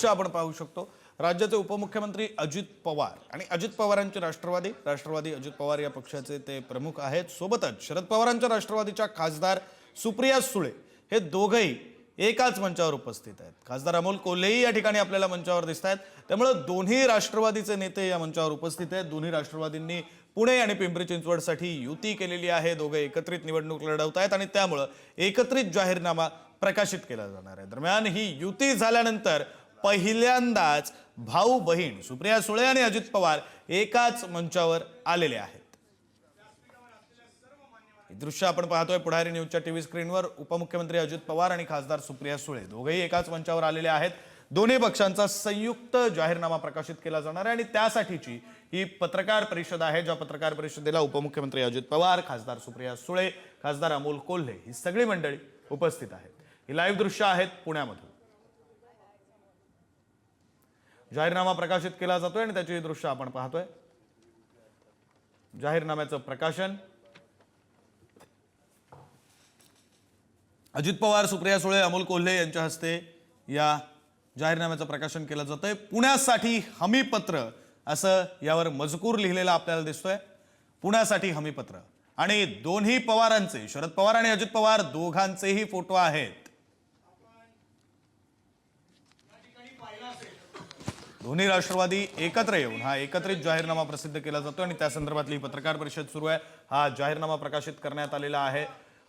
दृश्य आपण पाहू शकतो। राज्याचे उपमुख्यमंत्री अजित पवार आणि अजित पवारांचे राष्ट्रवादी अजित पवार या पक्षाचे ते प्रमुख आहेत। सोबतच शरद पवारांच्या राष्ट्रवादीच्या खासदार सुप्रिया सुळे हे दोघेही एकाच मंचावर उपस्थित आहेत। खासदार अमोल कोल्हेही या ठिकाणी आपल्याला मंचावर दिसतात। त्यामुळे दोन्ही राष्ट्रवादीचे नेते या मंचावर उपस्थित आहेत। दोन्ही राष्ट्रवादींनी पुणे आणि पिंपरी चिंचवडसाठी युती केलेली आहे। दोघे एकत्रित निवडणूक लढवत आहेत आणि त्यामुळे एकत्रित जाहीरनामा प्रकाशित केला जाणार आहे। दरम्यान ही युती झाल्यानंतर पहिल्यांदाच भाऊ बहीण सुप्रिया सुळे आणि अजित पवार एकाच मंचावर आलेले आहेत। दृश्य आपण पाहतोय पुढारी न्यूजच्या टीव्ही स्क्रीनवर। उपमुख्यमंत्री अजित पवार आणि खासदार सुप्रिया सुळे दोघेही एकाच मंचावर आलेले आहेत। दोन्ही पक्षांचा संयुक्त जाहीरनामा प्रकाशित केला जाणार आहे आणि त्यासाठीची ही पत्रकार परिषद आहे। ज्या पत्रकार परिषदेला उपमुख्यमंत्री अजित पवार, खासदार सुप्रिया सुळे, खासदार अमोल कोल्हे ही सगळी मंडळी उपस्थित आहेत। ही लाईव्ह दृश्य आहेत पुण्यामधून। जाहीरनामा प्रकाशित केला जातोय आणि त्याची दृश्य आपण पाहतोय। जाहीरनाम्याचं प्रकाशन अजित पवार, सुप्रिया सुळे, अमोल कोल्हे यांच्या हस्ते या जाहीरनाम्याचं प्रकाशन केलं जातंय। पुण्यासाठी हमीपत्र असं यावर मजकूर लिहिलेला आपल्याला दिसतोय। पुण्यासाठी हमीपत्र आणि दोन्ही पवारांचे, शरद पवार आणि अजित पवार दोघांचेही फोटो आहेत। दोन्ही राष्ट्रवादी एकत्र येऊन हा एकत्रित जाहीरनामा प्रसिद्ध केला जातो आणि त्या संदर्भातली पत्रकार परिषद सुरू आहे। हा जाहीरनामा प्रकाशित करण्यात आलेला आहे।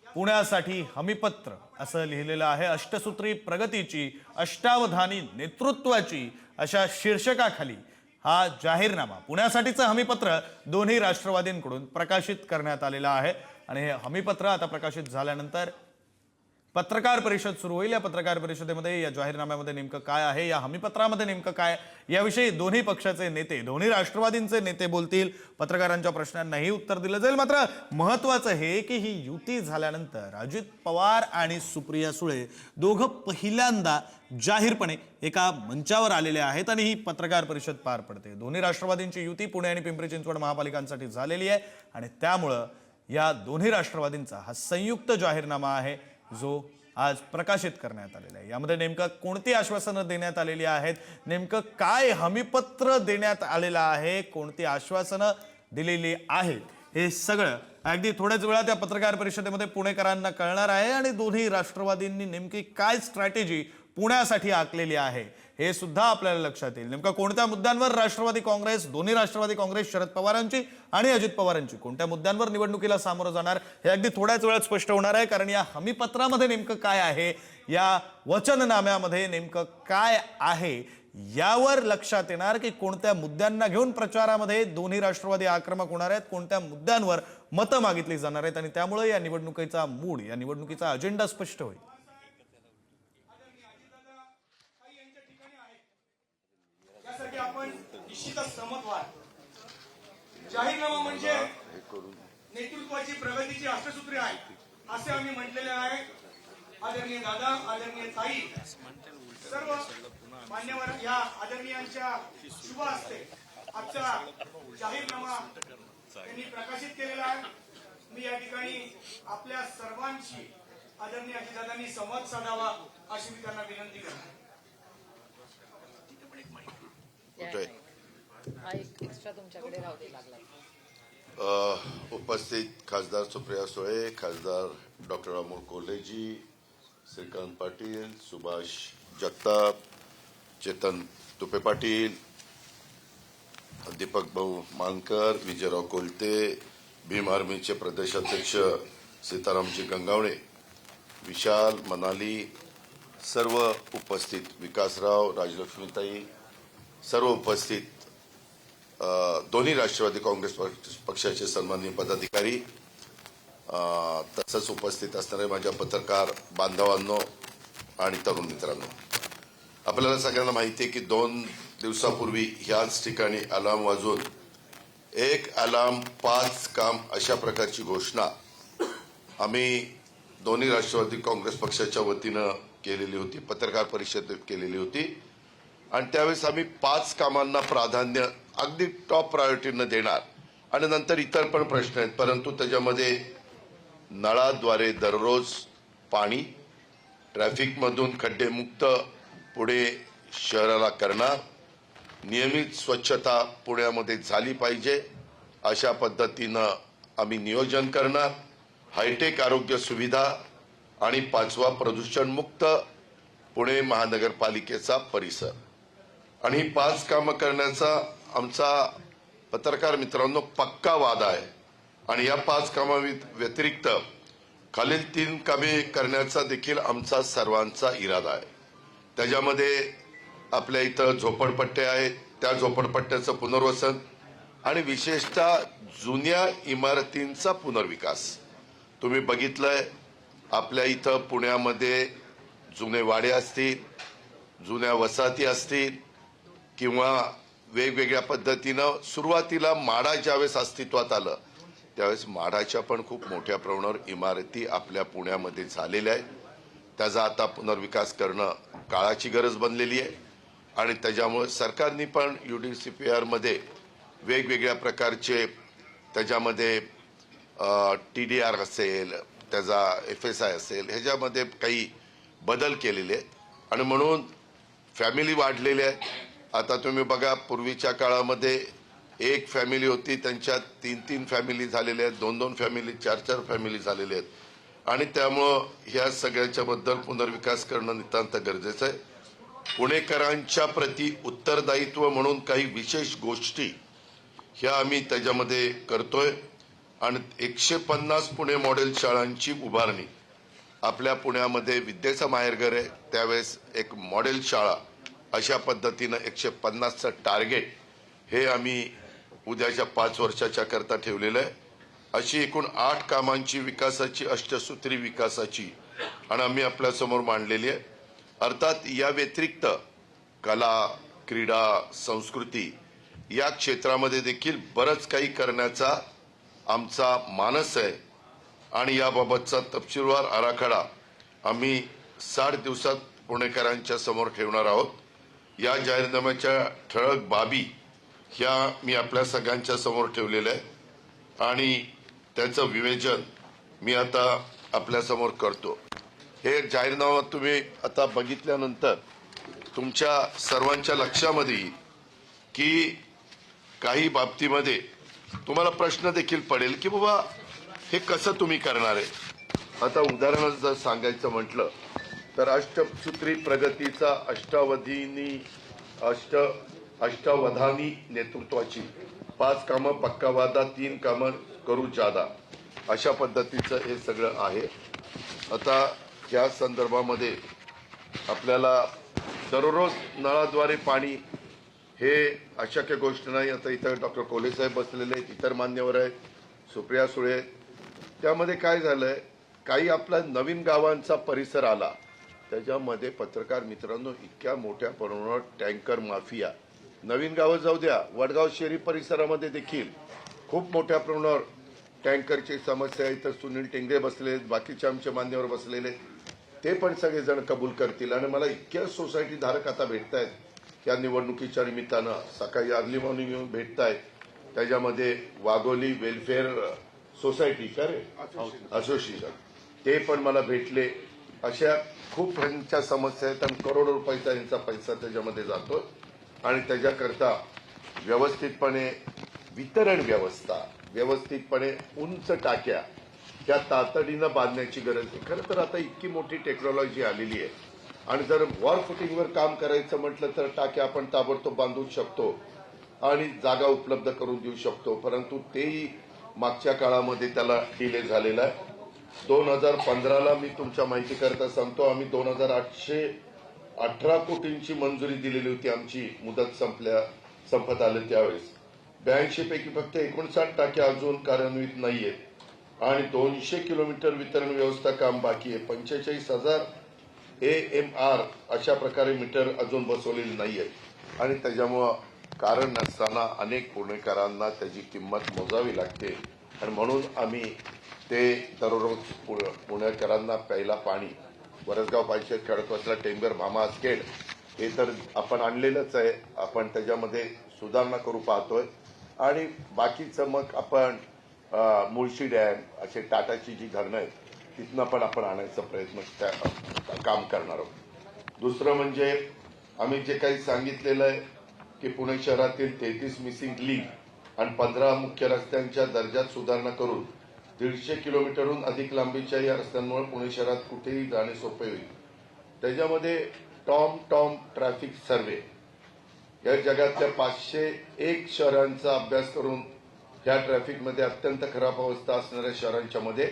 पुण्यासाठी हमीपत्र असं लिहिलेलं आहे। अष्टसूत्री प्रगतीची, अष्टावधानी नेतृत्वाची अशा शीर्षकाखाली हा जाहीरनामा पुण्यासाठीचं हमीपत्र दोन्ही राष्ट्रवादींकडून प्रकाशित करण्यात आलेला आहे आणि हे हमीपत्र आता प्रकाशित झाल्यानंतर पत्रकार परिषद सुरू होईल। या पत्रकार परिषदेमध्ये या जाहीरनाम्यामध्ये नेमकं काय आहे, या हमीपत्रामध्ये नेमकं काय, याविषयी दोन्ही पक्षाचे नेते, दोन्ही राष्ट्रवादींचे नेते बोलतील। पत्रकारांच्या प्रश्नांनाही उत्तर दिलं जाईल। मात्र महत्त्वाचं हे की ही युती झाल्यानंतर अजित पवार आणि सुप्रिया सुळे दोघं पहिल्यांदा जाहीरपणे एका मंचावर आलेले आहेत आणि ही पत्रकार परिषद पार पडते। दोन्ही राष्ट्रवादींची युती पुणे आणि पिंपरी चिंचवड महापालिकांसाठी झालेली आहे आणि त्यामुळं या दोन्ही राष्ट्रवादींचा हा संयुक्त जाहीरनामा आहे जो आज प्रकाशित करण्यात आलेला आहे। यामध्ये नेमकं कोणती आश्वासनं देण्यात आलेली आहेत, नेमकं काय हमीपत्र देण्यात आलेलं आहे, कोणती आश्वासनं दिलेली आहेत, हे सगळं अगदी थोड्याच वेळात या पत्रकार परिषदेमध्ये पुणेकरांना कळणार आहे आणि दोन्ही राष्ट्रवादींनी नेमकी काय स्ट्रॅटेजी पुण्यासाठी आखलेली आहे हे सुद्धा आपल्याला लक्षात येईल। नेमका कोणत्या मुद्द्यांवर राष्ट्रवादी काँग्रेस, दोन्ही राष्ट्रवादी काँग्रेस शरद पवारांची आणि अजित पवारांची कोणत्या मुद्द्यांवर निवडणुकीला सामोरं जाणार हे अगदी थोड्याच वेळात स्पष्ट होणार आहे। कारण या हमीपत्रामध्ये नेमकं काय आहे, या वचननाम्यामध्ये नेमकं काय आहे, यावर लक्षात येणार की कोणत्या मुद्द्यांना घेऊन प्रचारामध्ये दोन्ही राष्ट्रवादी आक्रमक होणार आहेत, कोणत्या मुद्द्यांवर मतं मागितली जाणार आहेत आणि त्यामुळे या निवडणुकीचा मूड, या निवडणुकीचा अजेंडा स्पष्ट होईल। यासाठी आपण निश्चितच सहमत व्हाल। जाहीरनामा म्हणजे नेतृत्वाची, प्रगतीची अष्टसूत्री आहे असे आम्ही म्हटलेले आहे। आदरणीय दादा, आदरणीय ताई, सर्व मान्यवर या आदरणीयांच्या शुभ हस्ते आजचा जाहीरनामा त्यांनी प्रकाशित केलेला आहे। मी या ठिकाणी आपल्या सर्वांशी आदरणीय अजितदादांनी संवाद साधावा अशी मी त्यांना विनंती करतो। उपस्थित खासदार सुप्रिया सुळे, खासदार डॉक्टर अमोल कोल्हेजी, श्रीकांत पाटील, सुभाष जगताप, चेतन तुपे पाटील, दीपक भाऊ मानकर, विजयराव कोलते, भीम आर्मीचे प्रदेशाध्यक्ष सीतारामजी गंगावणे, विशाल मनाली, सर्व उपस्थित, विकासराव, राजलक्ष्मीताई, सर्व उपस्थित दोन्ही राष्ट्रवादी काँग्रेस पक्षाचे सन्माननीय पदाधिकारी, तसंच उपस्थित असणारे माझ्या पत्रकार बांधवांनो आणि तरुण मित्रांनो, आपल्याला सगळ्यांना माहिती आहे की 2 दिवसापूर्वी ह्याच ठिकाणी अलार्म वाजून एक अलार्म 5 काम अशा प्रकारची घोषणा आम्ही दोन्ही राष्ट्रवादी काँग्रेस पक्षाच्या वतीनं केलेली होती, पत्रकार परिषद केलेली होती आणि त्यावेळेस आम्ही 5 कामांना प्राधान्य अगदी टॉप प्रायोरिटीनं देणार आणि नंतर इतर पण प्रश्न आहेत, परंतु त्याच्यामध्ये नळाद्वारे दररोज पाणी, ट्रॅफिकमधून खड्डेमुक्त पुढे शहराला करणार. नियमित स्वच्छता पुण्यामध्ये झाली पाहिजे अशा पद्धतीनं आम्ही नियोजन करणार. हायटेक आरोग्य सुविधा आणि 5वा प्रदूषणमुक्त पुणे महानगरपालिकेचा परिसर आणि ही 5 कामं करण्याचा आमचा पत्रकार मित्रांनो पक्का वादा आहे. आणि या 5 कामा व्यतिरिक्त खालील 3 कामे करण्याचा देखील आमचा सर्वांचा इरादा आहे. त्याच्यामध्ये आपल्या इथं झोपडपट्ट्या आहेत, त्या झोपडपट्ट्याचं पुनर्वसन आणि विशेषतः जुन्या इमारतींचा पुनर्विकास. तुम्ही बघितलंय आपल्या इथं पुण्यामध्ये जुने वाडे असतील, जुन्या वसाहती असतील किंवा वेगवेगळ्या पद्धतीनं सुरुवातीला माडा ज्यावेळेस अस्तित्वात आलं त्यावेळेस माडाच्या पण खूप मोठ्या प्रमाणावर इमारती आपल्या पुण्यामध्ये झालेल्या आहेत. त्याचा आता पुनर्विकास करणं काळाची गरज बनलेली आहे आणि त्याच्यामुळे सरकारने पण UDCPR मध्ये वेगवेगळ्या प्रकारचे त्याच्यामध्ये TDR असेल, त्याचा FSI असेल, ह्याच्यामध्ये काही बदल केलेले आहेत आणि म्हणून फॅमिली वाढलेल्या आहेत. आता तुम्ही बघा पूर्वीच्या काळामध्ये एक फॅमिली होती, त्यांच्यात 3-3 फॅमिली झालेल्या आहेत, 2-2 फॅमिली, 4-4 फॅमिली झालेल्या आहेत आणि त्यामुळं ह्या सगळ्याच्या बद्दल पुनर्विकास करणं नितांत गरजेचं आहे. पुणेकरांच्या प्रति उत्तरदायित्व म्हणून काही विशेष गोष्टी ह्या आम्ही त्याच्यामध्ये करतोय आणि 150 पुणे मॉडेल शाळांची उभारणी. आपल्या पुण्यामध्ये विद्येचं माहेरघर आहे, त्यावेळेस एक मॉडेल शाळा अशा पद्धतीनं 150चं टार्गेट हे आम्ही उद्याच्या 5 वर्षाच्या करता ठेवलेलं आहे. अशी एकूण 8 कामांची विकासाची अष्टसूत्री विकासाची आणि आम्ही आपल्यासमोर मांडलेली आहे. अर्थात या व्यतिरिक्त कला, क्रीडा, संस्कृती या क्षेत्रामध्ये देखील बरंच काही करण्याचा आमचा मानस आहे आणि याबाबतचा तपशीलवार आराखडा आम्ही 60 दिवसात पुणेकरांच्या समोर ठेवणार आहोत. या जाहीरनाम्याच्या ठळक बाबी ह्या मी आपल्या सगळ्यांच्या समोर ठेवलेल्या आहे आणि त्याचं विवेचन मी आता आपल्या समोर करतो. हे जाहीरनामा तुम्ही आता बघितल्यानंतर तुमच्या सर्वांच्या लक्षामध्ये येईल की काही बाबतीमध्ये तुम्हाला प्रश्न देखील पडेल की बाबा हे कसं तुम्ही करणार आहे. आता उदाहरण जर सांगायचं म्हटलं तर अष्टसूत्री प्रगतीचा अष्टावधानी नेतृत्वाची 5 कामं पक्का वादा, 3 कामं करू जादा अशा पद्धतीचं हे सगळं आहे. आता या संदर्भामध्ये आपल्याला दररोज नळाद्वारे पाणी हे अशक्य गोष्ट नाही. आता इथं डॉक्टर कोल्हे साहेब बसलेले आहेत, इतर मान्यवर आहेत, सुप्रिया सुळे. त्यामध्ये काय झालंय, काही आपला नवीन गावांचा परिसर आला त्याच्यामध्ये पत्रकार मित्रांनो इतक्या मोठ्या प्रमाणावर टँकर माफिया, नवीन गावं जाऊ द्या, वडगाव शहरी परिसरामध्ये देखील खूप मोठ्या प्रमाणावर टँकरची समस्या आहे. तर सुनील टेंगरे बसले, बाकीचे आमचे मान्यवर बसलेले, ते पण सगळेजण कबूल करतील. आणि मला इतक्या सोसायटी धारक आता भेटतायत या निवडणुकीच्या निमित्तानं, सकाळी अर्ली मॉर्निंग येऊन भेटतायत. त्याच्यामध्ये वाघोली वेलफेअर सोसायटी असोसिएशन ते पण मला भेटले. अशा खूप ह्यांच्या समस्या आहेत आणि करोडो रुपयाचा यांचा पैसा त्याच्यामध्ये जातोय आणि त्याच्याकरता व्यवस्थितपणे वितरण व्यवस्था, व्यवस्थितपणे उंच टाक्या त्या तातडीनं बांधण्याची गरज आहे. खरं तर आता इतकी मोठी टेक्नॉलॉजी आलेली आहे आणि जर वॉर फुटिंगवर काम करायचं म्हटलं तर टाक्या आपण ताबडतोब बांधू शकतो आणि जागा उपलब्ध करून देऊ शकतो. परंतु तेही मागच्या काळामध्ये त्याला डिले झालेला आहे. 2015ला मी तुमच्या माहिती करता सांगतो, आम्ही 2818 कोटींची मंजुरी दिलेली होती. आमची मुदत संपत आले त्यावेळेस 82 पैकी फक्त 59 टाक्या अजून कार्यान्वित नाहीयेत आणि 200 किलोमीटर वितरण व्यवस्था काम बाकी आहे. 45,000 AMR अशा प्रकारे मीटर अजून बसवलेली नाहीयेत आणि त्याच्यामुळं कारण नसताना अनेक पुणेकरांना त्याची किंमत मोजावी लागते आणि म्हणून आम्ही ते दररोज पुणेकरांना प्यायला पाणी वरसगाव पायशेत खडकवासला टेंबर भामा आसखेड हे तर आपण आणलेलंच आहे. आपण त्याच्यामध्ये सुधारणा करू पाहतोय आणि बाकीचं मग आपण मुळशी डॅम असे टाटाची जी धरणं आहेत तिथनं पण आपण आणायचा प्रयत्न काम करणार आहोत. दुसरं म्हणजे आम्ही जे काही सांगितलेलं आहे की पुणे शहरातील 33 मिसिंग लिंक आणि 15 मुख्य रस्त्यांच्या दर्जात सुधारणा करून 150 किलोमीटरहून अधिक लांबीच्या या रस्त्यांमुळे पुणे शहरात कुठेही जाणे सोपे होईल. त्याच्यामध्ये टॉम ट्रॅफिक सर्व्हे या जगातल्या 501 शहरांचा अभ्यास करून या ट्रॅफिकमध्ये अत्यंत खराब अवस्था असणाऱ्या शहरांच्या मध्ये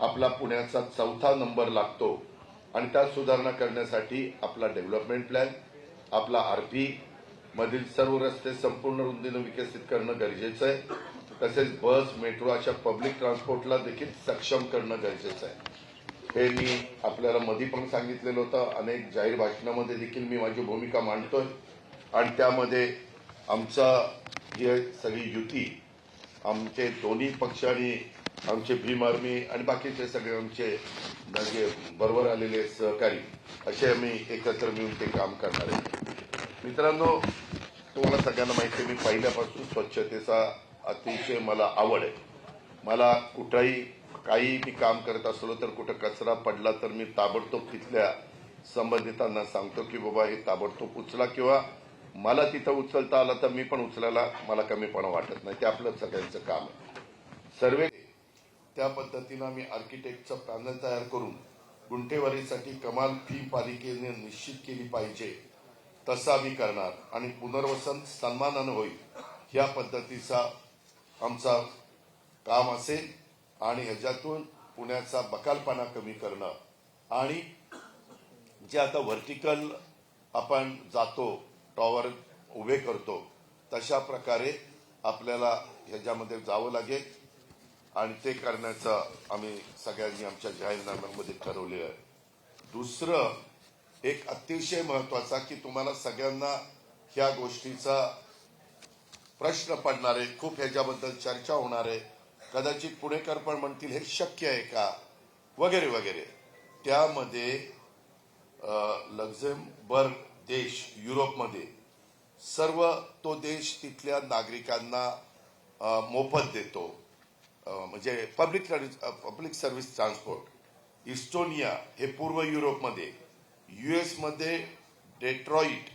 आपला पुण्याचा 4था नंबर लागतो आणि त्यात सुधारणा करण्यासाठी आपला डेव्हलपमेंट प्लॅन, आपला आरपी मधील सर्व रस्ते संपूर्ण रुंदीनं विकसित करणं गरजेचं आहे. तसेच बस, मेट्रो अशा पब्लिक ट्रान्सपोर्टला देखील सक्षम करणं गरजेचं आहे. हे मी आपल्याला मधी पण सांगितलेलं होतं. अनेक जाहीर भाषणामध्ये देखील मी माझी भूमिका मांडतोय आणि त्यामध्ये आमचा ही सगळी युती, आमचे दोन्ही पक्ष आणि आमचे भीम आर्मी आणि बाकीचे सगळे आमचे बरोबर आलेले सहकारी असे आम्ही एकत्र मिळून ते काम करणार आहे. मित्रांनो, तुम्हाला सगळ्यांना माहिती आहे, मी पहिल्यापासून स्वच्छतेचा अतिशय मला आवड आहे. मला कुठेही काही मी काम करत असलो तर कुठं कचरा पडला तर मी ताबडतोब तिथल्या संबंधितांना सांगतो की बाबा हे ताबडतोब उचला, किंवा मला तिथं उचलता आला तर मी पण उचलायला मला कमीपणा वाटत नाही. ते आपलं सगळ्यांचं काम आहे. सर्वे त्या पद्धतीनं आम्ही आर्किटेक्टचं पॅनल तयार करून गुंठेवारीसाठी कमाल फी पालिकेने निश्चित केली पाहिजे तसं आम्ही करणार आणि पुनर्वसन सन्मानानं होईल या पद्धतीचा आमचा काम असेल आणि ह्याच्यातून पुण्याचा बकालपणा कमी करणं आणि जे आता व्हर्टिकल आपण जातो, टॉवर उभे करतो, तशा प्रकारे आपल्याला ह्याच्यामध्ये जावं लागेल आणि ते करण्याचं आम्ही सगळ्यांनी आमच्या जाहीरनाम्यामध्ये ठरवलेलं आहे. दुसरं एक अतिशय महत्वाचा की तुम्हाला सगळ्यांना ह्या गोष्टीचा प्रश्न पडणार आहे, खूप ह्याच्याबद्दल चर्चा होणार आहे. कदाचित पुणेकर पण म्हणतील हे शक्य आहे का वगैरे वगैरे. त्यामध्ये लक्झेंबर्ग देश युरोपमध्ये सर्व तो देश तिथल्या नागरिकांना मोफत देतो, म्हणजे पब्लिक सर्व्हिस ट्रान्सपोर्ट. इस्टोनिया हे पूर्व युरोपमध्ये, US मध्ये डेट्रॉइट,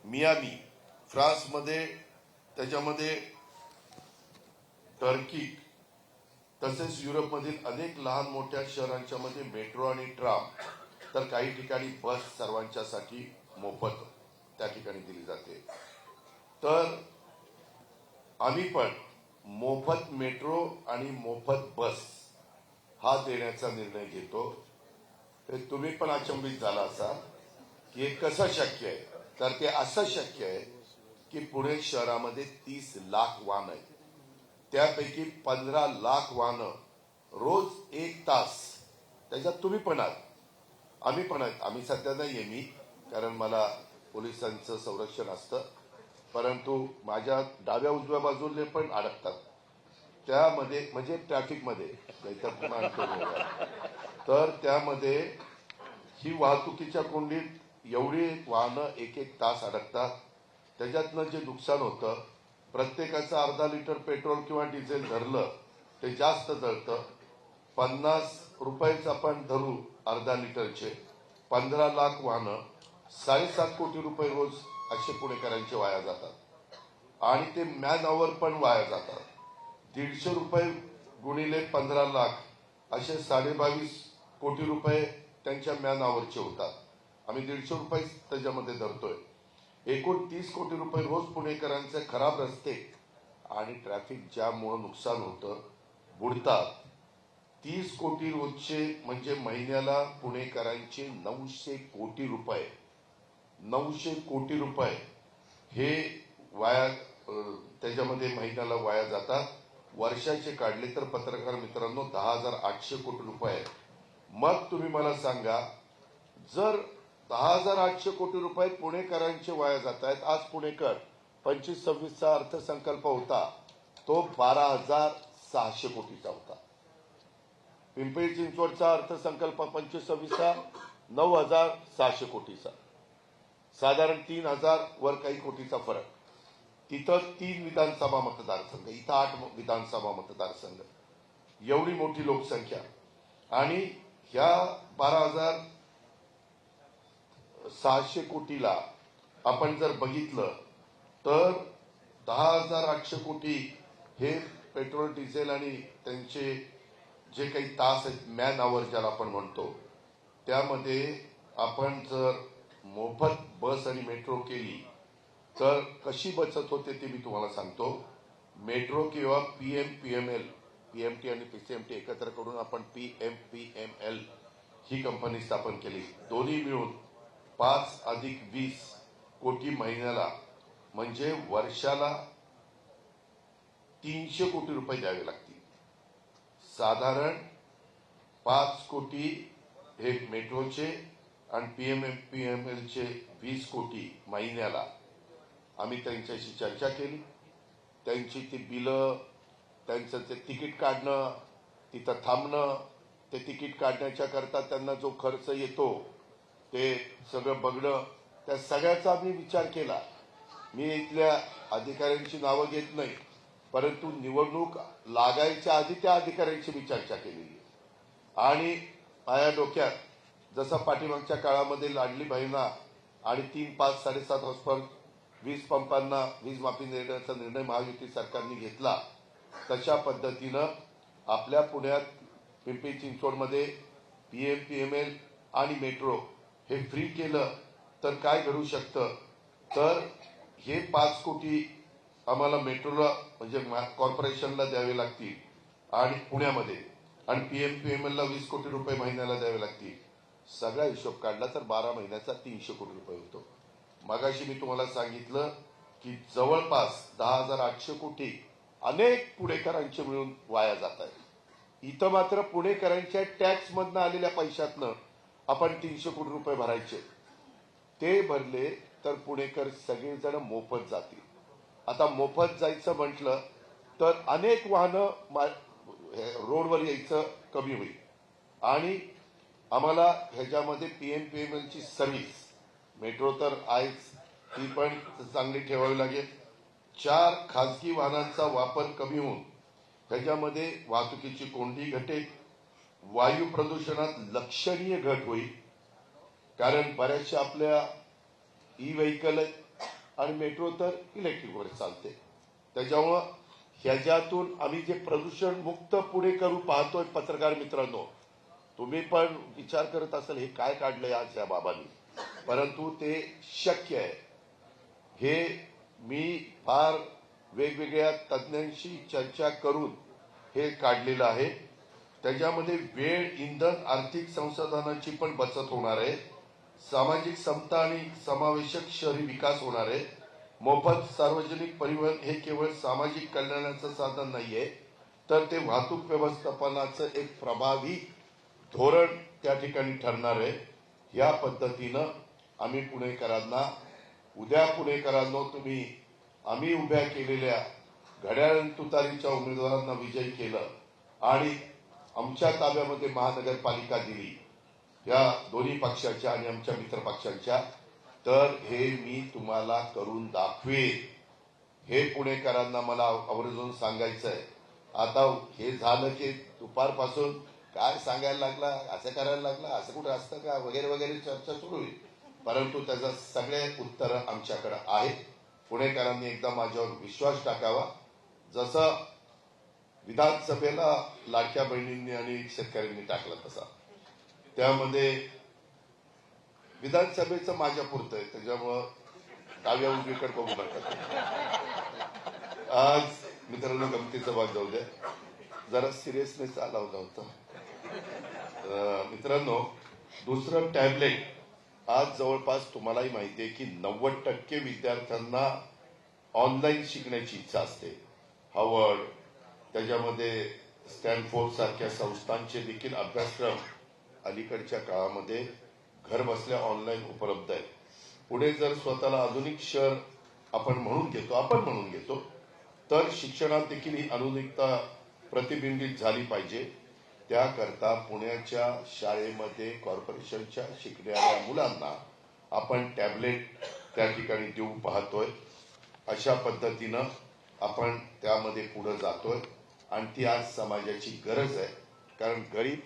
मियामी, फ्रान्समध्ये, त्याच्यामध्ये टर्की, तसेच युरोपमधील अनेक लहान मोठ्या शहरांच्या मध्ये मेट्रो आणि ट्राम, तर काही ठिकाणी बस सर्वांच्यासाठी मोफत त्या ठिकाणी दिली जाते. तर आम्ही पण मोफत मेट्रो आणि मोफत बस हा देण्याचा निर्णय घेतो. तर तुम्ही पण अचंबित झाला असाल की हे कसं शक्य आहे. तर ते असं शक्य आहे की पुणे शहरामध्ये 30 लाख वाहन आहेत. त्यापैकी 15 लाख वाहनं रोज 1 तास, त्याच्यात तुम्ही पण आहात, आम्ही पण आहेत. आम्ही सध्या नाहीये मी, कारण मला पोलिसांचं संरक्षण असतं, परंतु माझ्या डाव्या उजव्या बाजूला पण अडकतात त्यामध्ये, म्हणजे ट्रॅफिकमध्ये. तर त्यामध्ये ही वाहतुकीच्या कोंडीत एवढी वाहनं 1 तास अडकतात. त्याच्यातनं जे नुकसान होतं, प्रत्येकाचं अर्धा लिटर पेट्रोल किंवा डिझेल धरलं ते जास्त जळतं. 50 रुपयेच आपण धरू अर्धा लिटरचे, 15 लाख वाहनं, 7.5 कोटी रुपये रोज असे पुणेकरांचे वाया जातात आणि ते मॅन आवर पण वाया जातात. 150 रुपये गुणिले 15 लाख असे 22.5 कोटी रुपये त्यांच्या मॅन आवरचे होतात. आम्ही 150 रुपये त्याच्यामध्ये धरतोय. एकूण 30 कोटी रुपये रोज पुणेकरांचे खराब रस्ते आणि ट्रॅफिक जॅममुळे नुकसान होतं, बुडतात. 30 कोटी रोजचे म्हणजे महिन्याला पुणेकरांचे 900 कोटी रुपये, 900 कोटी रुपये हे वाया त्याच्यामध्ये महिन्याला वाया जातात. वर्षाचे काढले तर पत्रकार मित्रांनो 10,800 कोटी रुपये. मग तुम्ही मला सांगा, जर 10,800 कोटी रुपये पुणेकरांचे वाया जात आहेत. आज पुणेकर 25-26चा अर्थसंकल्प होता तो 12,600 कोटीचा होता. पिंपरी चिंचवडचा अर्थसंकल्प 25-26चा 9,600 कोटीचा, साधारण 3,000 वर काही कोटीचा फरक. तिथं 3 विधानसभा मतदारसंघ, इथं 8 विधानसभा मतदारसंघ, एवढी मोठी लोकसंख्या आणि ह्या 12,600 कोटीला आपण जर बघितलं तर 10,800 कोटी हे पेट्रोल डिझेल आणि त्यांचे जे काही तास आहेत मॅन आवर ज्याला आपण म्हणतो त्यामध्ये आपण जर मोफत बस आणि मेट्रो केली तर कशी बचत होते ते मी तुम्हाला सांगतो. मेट्रो किंवा पीएमपीएमएल पीएमटी आणि पीसीएमटी एकत्र करून आपण पीएमपीएमएल ही कंपनी स्थापन केली. दोन्ही मिळून 5 अधिक 20 कोटी महिन्याला म्हणजे वर्षाला 300 कोटी रुपये द्यावे लागतील. साधारण 5 कोटी हे मेट्रोचे आणि पीएमपीएमएलचे 20 कोटी महिन्याला. आम्ही त्यांच्याशी चर्चा केली. त्यांची ती बिलं, त्यांचं ते तिकीट काढणं, तिथं थांबणं, ते तिकीट काढण्याच्या करता त्यांना जो खर्च येतो ते सगळं बघणं, त्या सगळ्याचा आम्ही विचार केला. मी इथल्या अधिकाऱ्यांची नावं घेत नाही, परंतु निवडणूक लागायच्या आधी त्या अधिकाऱ्यांची मी चर्चा केलेली आणि माझ्या डोक्यात जसं पाठीमागच्या काळामध्ये लाडली बहिणा आणि 3, 5, 7.5 हॉर्सपावर वीज पंपांना वीज माफी देण्याचा निर्णय महायुती सरकारने घेतला, तशा पद्धतीनं आपल्या पुण्यात पिंपरी चिंचवडमध्ये पीएमपीएमएल आणि मेट्रो हे फ्री केलं तर काय घडू शकतं. तर हे 5 कोटी आम्हाला मेट्रोला म्हणजे कॉर्पोरेशनला द्यावे लागतील आणि पुण्यामध्ये आणि पीएमपीएमएलला 20 कोटी रुपये महिन्याला द्यावे लागतील. सगळा हिशोब काढला तर 12 महिन्याचा 300 कोटी रुपये होतो. मगाशी मी तुम्हाला सांगितलं की जवळपास 10,800 कोटी अनेक पुणेकरांचे मिळून वाया जात आहे. इथं मात्र पुणेकरांच्या टॅक्समधनं आलेल्या पैशातनं आपण 300 कोटी रुपये भरायचे. ते भरले तर पुणेकर सगळेजण मोफत जातील. आता मोफत जायचं म्हटलं तर अनेक वाहनं रोडवर यायचं कमी होईल आणि आम्हाला ह्याच्यामध्ये पीएमपीएमएलची सर्व्हिस मेट्रो तर आहेच, ती पण चांगली ठेवावी लागेल. 4 खासगी वाहनांचा वापर कमी होऊन ह्याच्यामध्ये वाहतुकीची कोंडी घटेल, वायू प्रदूषणात लक्षणीय घट होईल. कारण बऱ्याचशा आपल्या ई व्हेकल आणि मेट्रो तर इलेक्ट्रिकवर चालते. त्याच्यामुळं ह्याच्यातून आम्ही जे प्रदूषण मुक्त पुणे करू पाहतोय. पत्रकार मित्रांनो, तुम्ही पण विचार करत असाल हे काय काढलंय आज या बाबांनी, परंतु ते शक्य आहे. हे मी फार वेगवेगळ्या तज्ज्ञांशी चर्चा करून हे काढलेलं आहे. त्याच्यामध्ये वेळ, इंधन, आर्थिक संसाधनाची पण बचत होणार आहे. सामाजिक समता आणि समावेशक शहरी विकास होणार आहे. मोफत सार्वजनिक परिवहन हे केवळ सामाजिक कल्याणाचं साधन नाहीये, तर ते वाहतूक व्यवस्थापनाचं एक प्रभावी धोरण त्या ठिकाणी ठरणार आहे. या पद्धतीनं आम्ही पुणेकरांना, उद्या पुणेकरांनो तुम्ही आम्ही उभ्या केलेल्या घड्याळ तुतारीच्या उमेदवारांना विजयी केलं आणि आमच्या ताब्यामध्ये महानगरपालिका दिली या दोन्ही पक्षाच्या आणि आमच्या मित्र पक्षांच्या, तर हे मी तुम्हाला करून दाखवेन. हे पुणेकरांना मला आवर्जून सांगायचं आहे. आता हे झालं की दुपारपासून काय सांगायला लागला, असं करायला लागला, असं कुठं असतं का वगैरे वगैरे चर्चा सुरू होईल, परंतु त्याचं सगळे उत्तर आमच्याकडे आहेत. पुणेकरांनी एकदा माझ्यावर विश्वास टाकावा. जसं विधानसभेला लाडक्या बहिणींनी आणि शेतकऱ्यांनी टाकला तसा त्यामध्ये विधानसभेचं माझ्या पुरतं आहे. त्याच्यामुळं डाव्या उजवीकडे बघू नका. आज मित्रांनो गमतीचा भाग जाऊ द्या, जरा सिरियसनेस आला होता. मित्रांनो, दुसरं टॅबलेट आज जवळपास तुम्हालाही माहिती आहे की 90% विद्यार्थ्यांना ऑनलाईन शिकण्याची इच्छा असते. हार्वर्ड, त्याच्यामध्ये स्टॅनफोर्ड सारख्या संस्थांचे देखील अभ्यासक्रम अलीकडच्या काळामध्ये घर बसल्या ऑनलाईन उपलब्ध आहेत. पुढे जर स्वतःला आधुनिक शहर आपण म्हणून घेतो तर शिक्षणात देखील ही आधुनिकता प्रतिबिंबित झाली पाहिजे. त्याकरता पुण्याच्या शाळेमध्ये कॉर्पोरेशनच्या शिकणाऱ्या मुलांना आपण टॅबलेट त्या ठिकाणी देऊ पाहतोय. अशा पद्धतीनं आपण त्यामध्ये पुढे जातोय आणि ती आज समाजाची गरज आहे. कारण गरीब